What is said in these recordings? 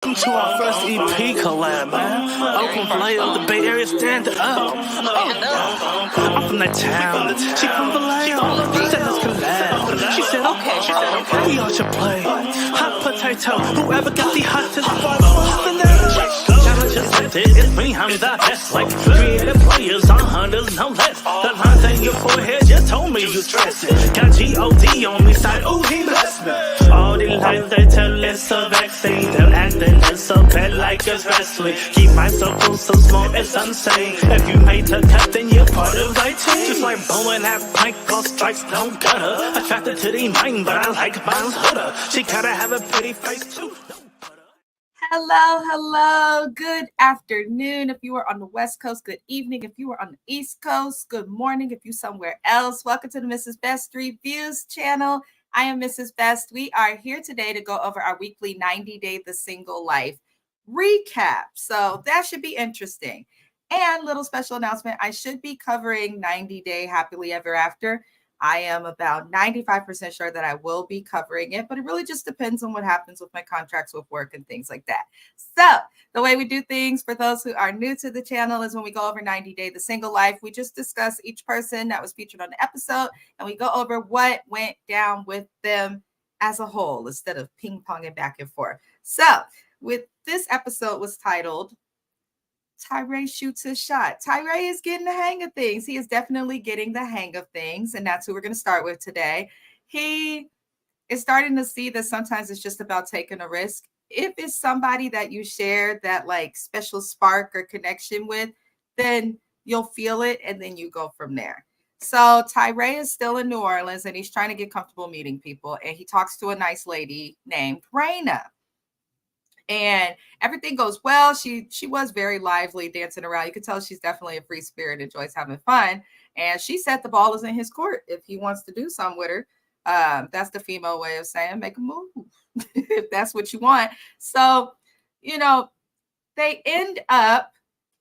Welcome to our first EP collab, man. Oakland Vallejo, the Bay Area, stand up. I'm from that town. She from Vallejo. Said let's collab. She said okay. We all should play. Hot potato. Whoever got the hottest button. Challenge accepted. It's me, I'm the best. Like creative players on hunters, no less. The lines in your forehead just told me you stressing. Got G-O-D on me side. Ooh, he blessed me. All the lies they tell it's a vaccine. They're acting it's so bad like it's wrestling. Keep my circle so small it's insane. If you made the cut then you're part of my team. Just like blowing that plank called strikes no gutter. Attracted to the mind but I like mine's hooder. She gotta have a pretty face too. Hello. Good afternoon. If you are on the West Coast, good evening. If you are on the East Coast, good morning. If you're somewhere else, welcome to the Mrs. Best Reviews channel. I am Mrs. Best. We are here today to go over our weekly 90-day The Single Life recap. So that should be interesting. And little special announcement, I should be covering 90-day Happily Ever After. I am about 95% sure that I will be covering it, but it really just depends on what happens with my contracts with work and things like that. So the way we do things for those who are new to the channel is when we go over 90-day The Single Life, we just discuss each person that was featured on the episode and we go over what went down with them as a whole instead of ping-ponging back and forth. So with this episode was titled Tyray Shoots His Shot. Tyray is getting the hang of things. He is definitely getting the hang of things. And that's who we're going to start with today. He is starting to see that sometimes it's just about taking a risk. If it's somebody that you share that like special spark or connection with, then you'll feel it and then you go from there. So Tyray is still in New Orleans and he's trying to get comfortable meeting people. And he talks to a nice lady named Raina. And everything goes well. She was very lively, dancing around. You could tell she's definitely a free spirit, enjoys having fun. And she said the ball is in his court if he wants to do something with her. That's the female way of saying make a move if that's what you want. So, they end up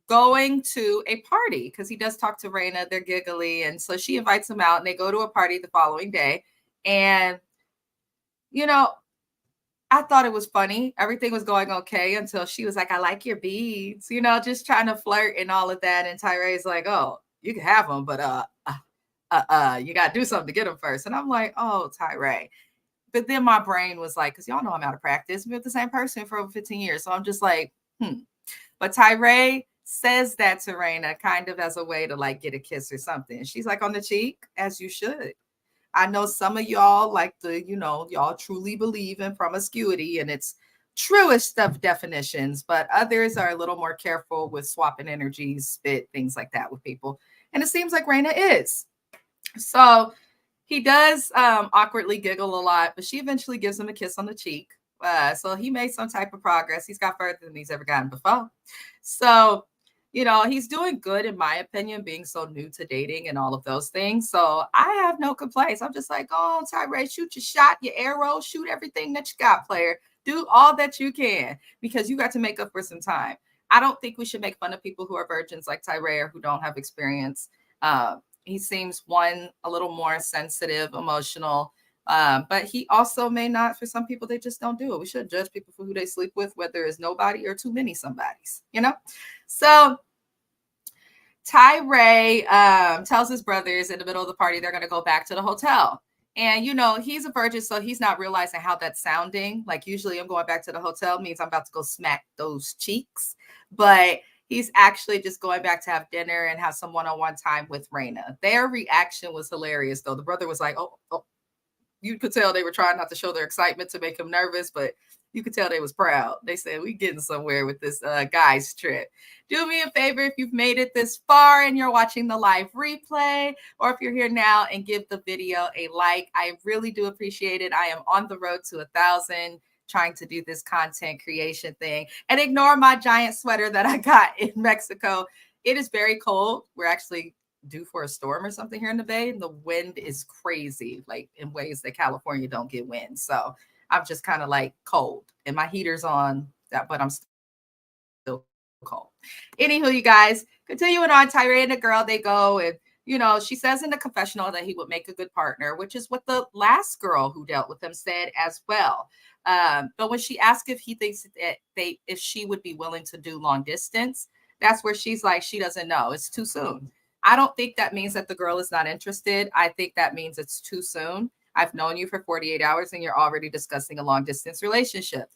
going to a party because he does talk to Raina. They're giggly. And so she invites him out and they go to a party the following day. And, I thought it was funny. Everything was going okay until she was like, I like your beads, just trying to flirt and all of that. And Tyray's like, oh, you can have them, but you got to do something to get them first. And I'm like, oh, Tyray. But then my brain was like, because y'all know I'm out of practice. We're with the same person for over 15 years. So I'm just like, But Tyray says that to Raina kind of as a way to like get a kiss or something. She's like on the cheek, as you should. I know some of y'all like the, y'all truly believe in promiscuity and its truest of definitions, but others are a little more careful with swapping energies, spit, things like that with people. And it seems like Raina is. So he does awkwardly giggle a lot, but she eventually gives him a kiss on the cheek. So he made some type of progress. He's got further than he's ever gotten before. So he's doing good, in my opinion, being so new to dating and all of those things. So I have no complaints. I'm just like, oh, Tyray, shoot your shot, your arrow, shoot everything that you got, player. Do all that you can because you got to make up for some time. I don't think we should make fun of people who are virgins like Tyray or who don't have experience. He seems, a little more sensitive, emotional, but he also may not. For some people, they just don't do it. We shouldn't judge people for who they sleep with, whether it's nobody or too many somebodies, So Tyray tells his brothers in the middle of the party they're going to go back to the hotel. And, he's a virgin, so he's not realizing how that's sounding. Like usually I'm going back to the hotel means I'm about to go smack those cheeks. But he's actually just going back to have dinner and have some one-on-one time with Raina. Their reaction was hilarious, though. The brother was like, oh. You could tell they were trying not to show their excitement to make him nervous, but you could tell they was proud. They said, we getting somewhere with this guy's trip. Do me a favor if you've made it this far and you're watching the live replay, or if you're here now and give the video a like. I really do appreciate it. I am on the road to 1,000 trying to do this content creation thing. And ignore my giant sweater that I got in Mexico. It is very cold. We're actually due for a storm or something here in the Bay, and the wind is crazy, like in ways that California don't get wind. So I'm just kind of like cold and my heater's on, but I'm still cold. Anywho, you guys, continuing on, Tyray and the girl, they go and she says in the confessional that he would make a good partner, which is what the last girl who dealt with him said as well. But when she asked if he thinks that if she would be willing to do long distance, that's where she's like, she doesn't know. It's too soon. I don't think that means that the girl is not interested. I think that means it's too soon. I've known you for 48 hours and you're already discussing a long distance relationship.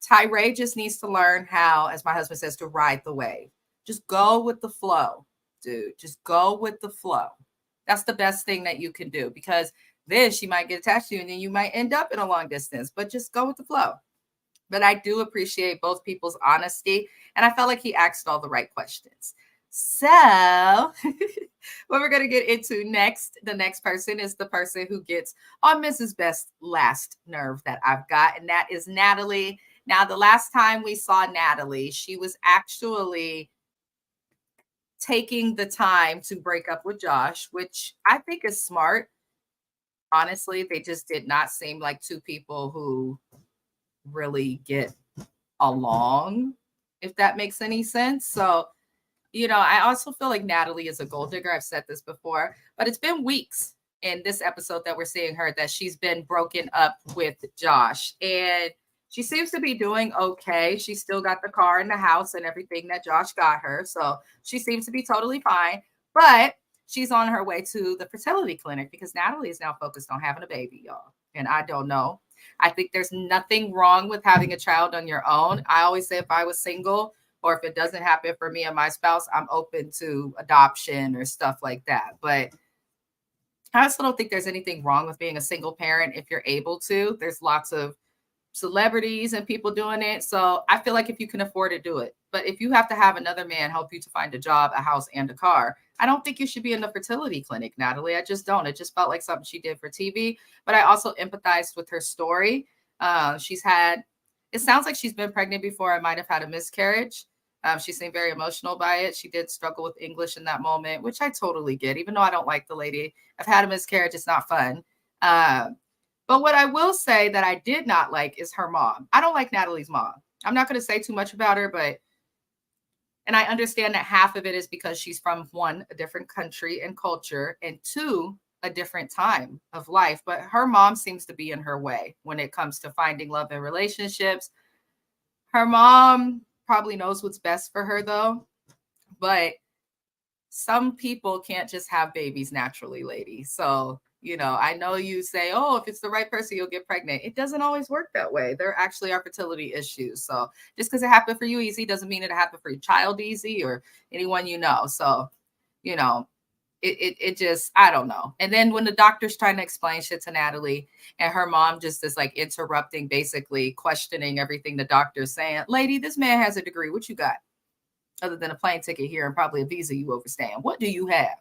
Tyray just needs to learn how, as my husband says, to ride the wave. Just go with the flow, dude. Just go with the flow. That's the best thing that you can do, because then she might get attached to you and then you might end up in a long distance, but just go with the flow. But I do appreciate both people's honesty, and I felt like he asked all the right questions. So what we're going to get into next, the next person is the person who gets on Mrs. Best's last nerve that I've got, and that is Natalie. Now, the last time we saw Natalie, she was actually taking the time to break up with Josh, which I think is smart. Honestly, they just did not seem like two people who really get along, if that makes any sense. So, I also feel like Natalie is a gold digger. I've said this before, but it's been weeks in this episode that we're seeing her that she's been broken up with Josh, and she seems to be doing okay. She still got the car and the house and everything that Josh got her. So she seems to be totally fine, but she's on her way to the fertility clinic because Natalie is now focused on having a baby, y'all. And I don't know. I think there's nothing wrong with having a child on your own. I always say if I was single, or if it doesn't happen for me and my spouse, I'm open to adoption or stuff like that. But I also don't think there's anything wrong with being a single parent if you're able to. There's lots of celebrities and people doing it. So I feel like if you can afford it, do it. But if you have to have another man help you to find a job, a house, and a car, I don't think you should be in the fertility clinic, Natalie. I just don't. It just felt like something she did for TV. But I also empathized with her story. It sounds like she's been pregnant before. I might have had a miscarriage. She seemed very emotional by it. She did struggle with English in that moment, which I totally get, even though I don't like the lady. I've had a miscarriage. It's not fun. But what I will say that I did not like is her mom. I don't like Natalie's mom. I'm not going to say too much about her, and I understand that half of it is because she's from one, a different country and culture, and two, a different time of life. But her mom seems to be in her way when it comes to finding love and relationships. Her mom probably knows what's best for her, though. But some people can't just have babies naturally, lady. So, I know you say, oh, if it's the right person, you'll get pregnant. It doesn't always work that way. There actually are fertility issues. So just because it happened for you easy doesn't mean it happened for your child easy or anyone you know. So, it just, I don't know. And then when the doctor's trying to explain shit to Natalie and her mom just is like interrupting, basically questioning everything the doctor's saying, lady, this man has a degree. What you got? Other than a plane ticket here and probably a visa you overstand. What do you have?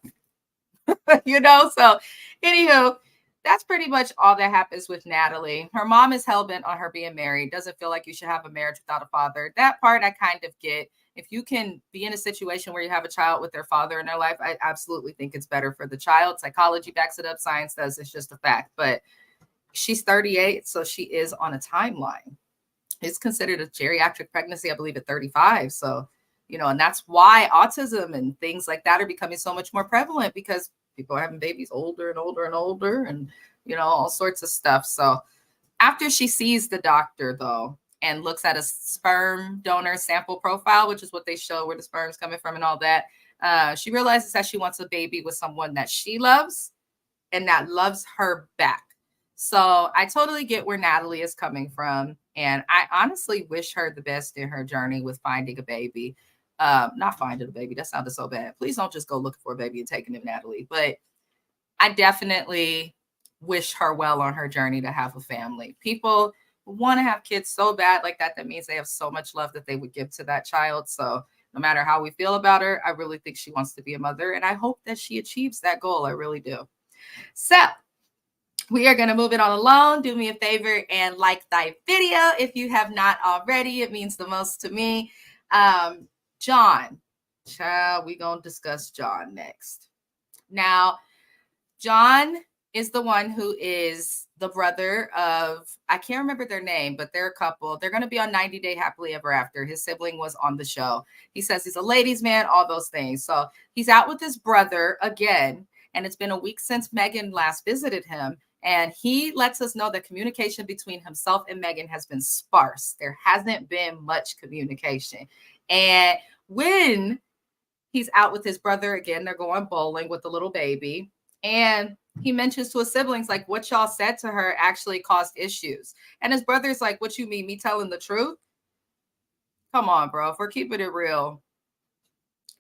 So anywho, that's pretty much all that happens with Natalie. Her mom is hell-bent on her being married. Doesn't feel like you should have a marriage without a father. That part I kind of get. If you can be in a situation where you have a child with their father in their life, I absolutely think it's better for the child. Psychology backs it up. Science does. It's just a fact. But she's 38, so she is on a timeline. It's considered a geriatric pregnancy, I believe, at 35. So, and that's why autism and things like that are becoming so much more prevalent, because people are having babies older and older and older and, all sorts of stuff. So after she sees the doctor, though, and looks at a sperm donor sample profile, which is what they show where the sperm's coming from and all that, she realizes that she wants a baby with someone that she loves and that loves her back. So I totally get where Natalie is coming from. And I honestly wish her the best in her journey with finding a baby. Not finding a baby. That sounded so bad. Please don't just go looking for a baby and taking it, Natalie. But I definitely wish her well on her journey to have a family. People want to have kids so bad like that. That means they have so much love that they would give to that child. So no matter how we feel about her, I really think she wants to be a mother. And I hope that she achieves that goal. I really do. So we are going to move it on along. Do me a favor and like thy video if you have not already. It means the most to me. John, child, we're going to discuss John next. Now, John is the one who is the brother of, I can't remember their name, but they're a couple. They're going to be on 90 Day Happily Ever After. His sibling was on the show. He says he's a ladies' man, all those things. So he's out with his brother again. And it's been a week since Megan last visited him. And he lets us know that communication between himself and Megan has been sparse. There hasn't been much communication. And when he's out with his brother again, they're going bowling with the little baby. And he mentions to his siblings, like, what y'all said to her actually caused issues. And his brother's like, what you mean, me telling the truth? Come on, bro. If we're keeping it real,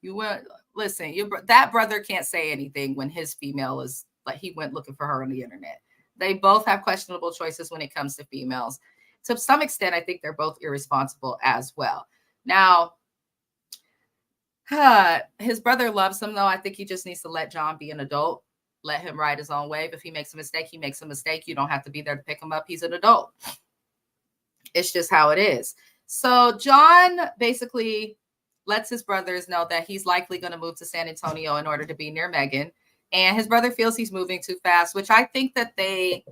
you went, listen, that brother can't say anything when his female is like, he went looking for her on the internet. They both have questionable choices when it comes to females. To some extent, I think they're both irresponsible as well. Now, his brother loves him, though. I think he just needs to let John be an adult. Let him ride his own wave. If he makes a mistake, he makes a mistake. You don't have to be there to pick him up. He's an adult. It's just how it is. So John basically lets his brothers know that he's likely going to move to San Antonio in order to be near Megan. And his brother feels he's moving too fast, which I think that they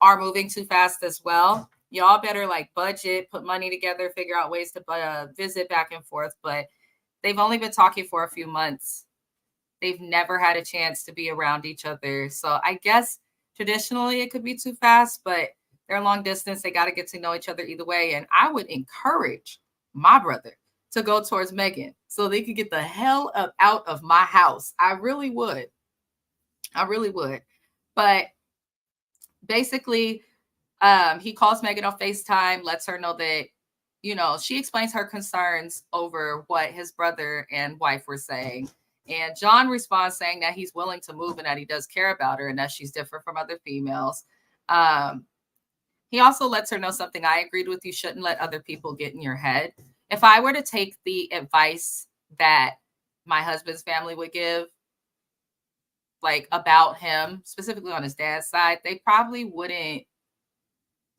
are moving too fast as well. Y'all better like budget, put money together, figure out ways to visit back and forth. But they've only been talking for a few months. They've never had a chance to be around each other. So I guess traditionally it could be too fast, but they're long distance. They got to get to know each other either way. And I would encourage my brother to go towards Megan so they could get the hell out of my house. I really would. But basically, he calls Megan on FaceTime, lets her know that, you know, she explains her concerns over what his brother and wife were saying. And John responds saying that he's willing to move and that he does care about her and that she's different from other females. He also lets her know something I agreed with. You shouldn't let other people get in your head. If I were to take the advice that my husband's family would give, like about him, specifically on his dad's side, it probably wouldn't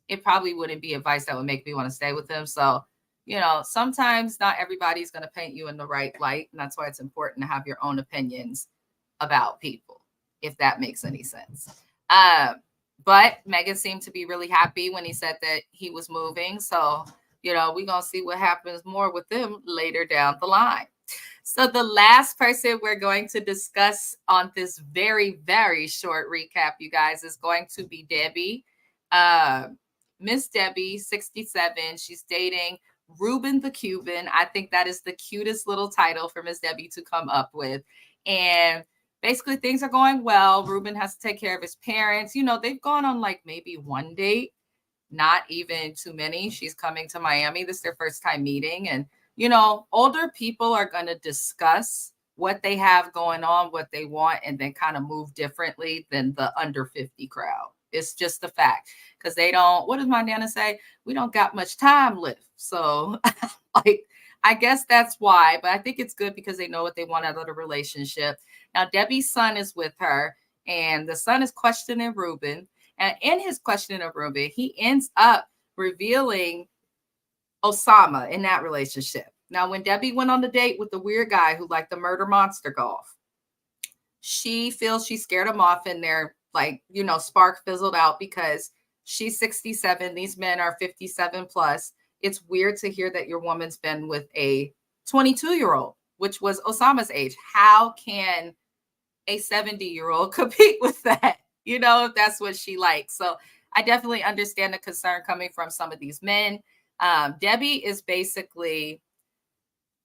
be advice that would make me want to stay with him. So, you know, sometimes not everybody's going to paint you in the right light. And that's why it's important to have your own opinions about people, if that makes any sense. But Megan seemed to be really happy when he said that he was moving. So, you know, we're going to see what happens more with them later down the line. So the last person we're going to discuss on this very, very short recap, you guys, is going to be Debbie. Miss Debbie, 67. She's dating Ruben the Cuban. I think that is the cutest little title for Miss Debbie to come up with. And basically things are going well. Ruben has to take care of his parents. You know, they've gone on like maybe one date, not even too many. She's coming to Miami. This is their first time meeting. And, you know, older people are going to discuss what they have going on, what they want, and then kind of move differently than the under 50 crowd. It's just a fact, because they don't, what does my Nana say? We don't got much time left. So like, I guess that's why, but I think it's good because they know what they want out of the relationship. Now, Debbie's son is with her, and the son is questioning Ruben. And in his questioning of Ruben, he ends up revealing Osama in that relationship. Now, when Debbie went on the date with the weird guy who liked the murder monster golf, she feels she scared him off, and their, like, you know, spark fizzled out because she's 67. These men are 57 plus. It's weird to hear that your woman's been with a 22-year-old, which was Osama's age. How can a 70-year-old compete with that? You know, if that's what she likes. So I definitely understand the concern coming from some of these men. Debbie is basically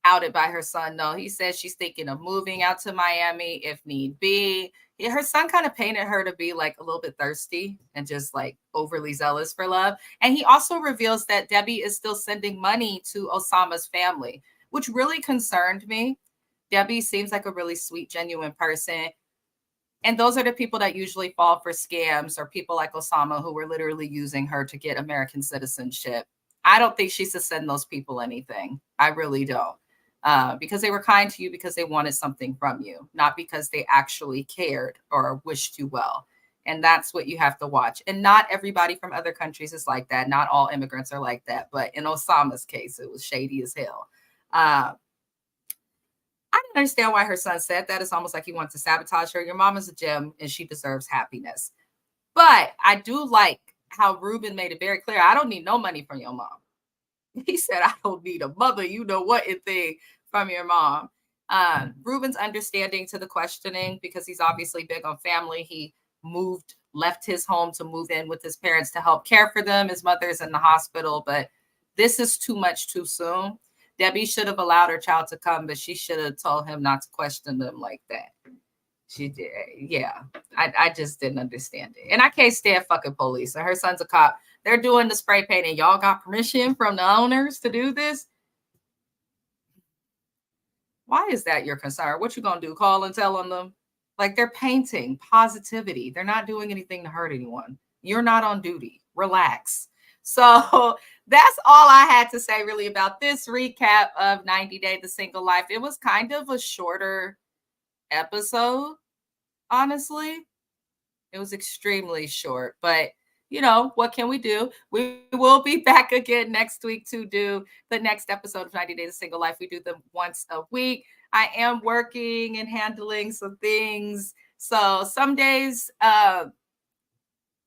outed by her son, though. He says she's thinking of moving out to Miami if need be. Her son kind of painted her to be like a little bit thirsty and just like overly zealous for love. And he also reveals that Debbie is still sending money to Osama's family, which really concerned me. Debbie seems like a really sweet, genuine person. And those are the people that usually fall for scams, or people like Osama who were literally using her to get American citizenship. I don't think she should send those people anything. I really don't. Because they were kind to you because they wanted something from you, not because they actually cared or wished you well. And that's what you have to watch. And not everybody from other countries is like that. Not all immigrants are like that. But in Osama's case, it was shady as hell. I don't understand why her son said that. It's almost like he wants to sabotage her. Your mom is a gem and she deserves happiness. But I do like how Ruben made it very clear. I don't need no money from your mom. He said, I don't need a mother, you know what, thing from your mom. Ruben's understanding to the questioning, because he's obviously big on family. He left his home to move in with his parents to help care for them. His mother's in the hospital, but this is too much too soon. Debbie should have allowed her child to come, but she should have told him not to question them like that. She did. Yeah. I just didn't understand it. And I can't stand fucking police. And her son's a cop. They're doing the spray painting. Y'all got permission from the owners to do this? Why is that your concern? What you gonna do? Call and tell on them? Like, they're painting positivity. They're not doing anything to hurt anyone. You're not on duty. Relax. So that's all I had to say really about this recap of 90 Day the Single Life. It was kind of a shorter episode, honestly. It was extremely short, but you know, what can we do? We will be back again next week to do the next episode of 90 Days of Single Life. We do them once a week. I am working and handling some things. So some days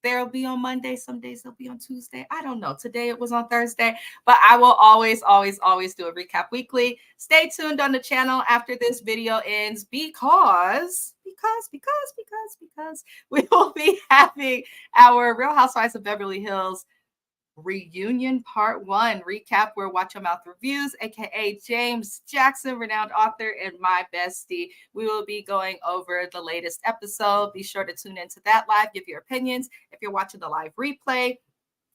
they'll be on Monday. Some days they'll be on Tuesday. I don't know. Today it was on Thursday, but I will always do a recap weekly. Stay tuned on the channel after this video ends because we will be having our Real Housewives of Beverly Hills reunion part 1 recap. We're Watch Your Mouth Reviews, aka James Jackson, renowned author and my bestie. We will be going over the latest episode. Be sure to tune into that live, give your opinions. If you're watching the live replay,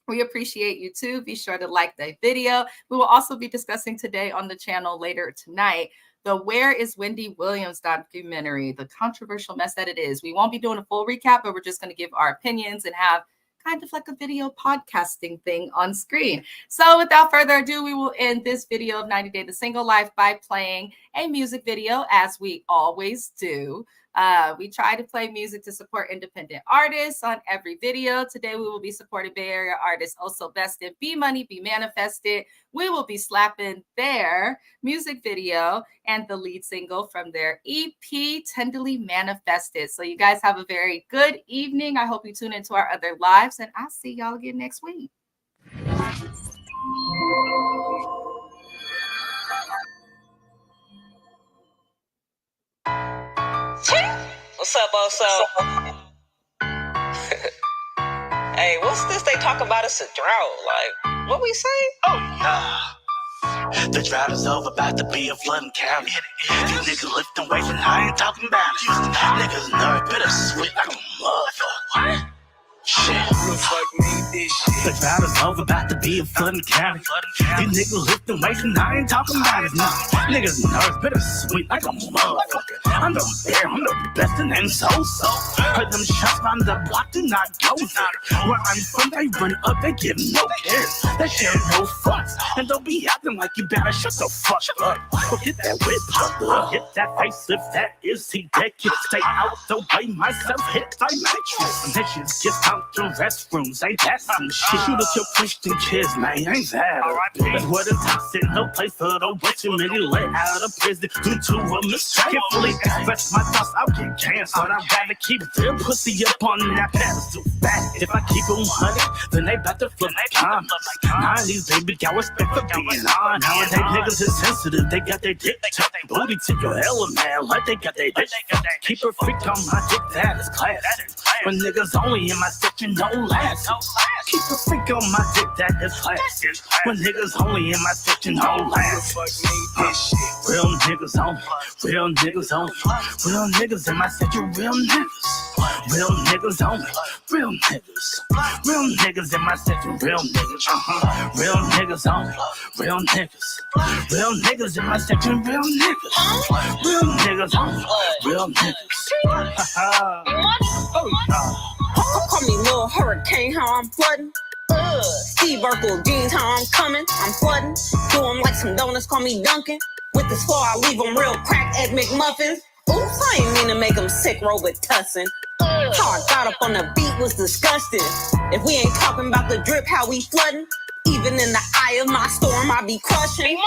we appreciate you too. Be sure to like the video. We will also be discussing today on the channel later tonight the Where is Wendy Williams documentary, the controversial mess that it is. We won't be doing a full recap, but we're just going to give our opinions and have kind of like a video podcasting thing on screen. So without further ado, we will end this video of 90 Day the Single Life by playing a music video, as we always do. We try to play music to support independent artists on every video. Today, we will be supporting Bay Area artists Also Best and Be Money, Be Manifested. We will be slapping their music video and the lead single from their EP, Tenderly Manifested. So you guys have a very good evening. I hope you tune into our other lives, and I'll see y'all again next week. What's up, Oso? Hey, what's this they talk about? It's a drought. Like, what we say? Oh, yeah. The drought is over, about to be a flooding county. These niggas lifting weights and I ain't talking about it. Niggas nerve bittersweet like a motherfucker. What? Shit. Looks like me, this shit. The drought is over, about to be a flooding county. These niggas lifting weights and I ain't talking about it. No, niggas nerves bittersweet like a motherfucker. I'm the bear, I'm the best and then so. Heard them shots round the block, do not go there. Where I'm from, they run up, they give no care. They share no fucks, and don't be acting like you better shut the fuck up. Go hit that whip, hit that facelift, that is ridiculous. Stay out the way, myself hit by matrix. Bitches just out the restrooms, ain't that some shit? Shoot up your Christian kids, man, ain't that that's what it's toxic, no place for the witch. You many let out of prison due to a mistake. Can't fully express my thoughts, I'll get canceled. I'd rather keep their pussy up on that pedestal. If I keep it 100, then they about to flip the comments. 90s, baby, got respect for being on. Nowadays, niggas is sensitive, they got their dick tucked. Booty to your element, like they got their dick. Keep a freak on my dick, that is class. When niggas only in my section, don't last. Keep a freak on my dick, that is class. When niggas only in my section, don't last. Real niggas only, real niggas only. Real niggas in my section, real niggas. Real niggas only, real niggas. Real niggas in my section, real niggas. Real niggas only, real niggas. Real niggas in my section, real niggas. Real niggas only, real niggas. Call me Lil Hurricane, how I'm flooding. Steve Urkel jeans, how I'm coming. I'm flooding. Do them like some donuts, call me Duncan. With the slaw, I leave them real cracked egg McMuffins. Oops, I ain't mean to make them sick, Robitussin. How I got up on the beat was disgusting. If we ain't talking about the drip, how we flooding. Even in the eye of my storm, I be crushing.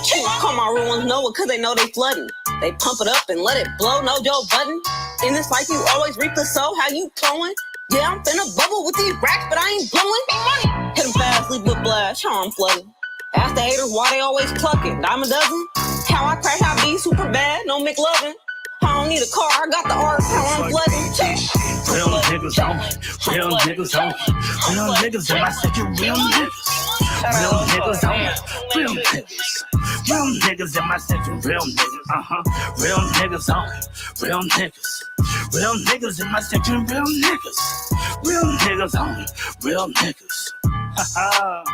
Shoot, call my ruins Noah, cause they know they flooding. They pump it up and let it blow, no Joe Budden. In this life, you always reap the soul, how you throwing? Yeah, I'm finna bubble with these racks, but I ain't blowing. Hit them fast, leave with blast, how I'm flooding. Ask the haters why they always clucking. Dime a dozen? How I crash, I be super bad, no McLovin. I don't need a car, I got the arts, how I'm flooding. Real niggas on me, real niggas on me, real niggas in my section, real niggas. Real niggas on me, real niggas. Real niggas in my section, real niggas, real niggas on me, real niggas. Real niggas in my section, real niggas. Real niggas on me, real niggas. Haha.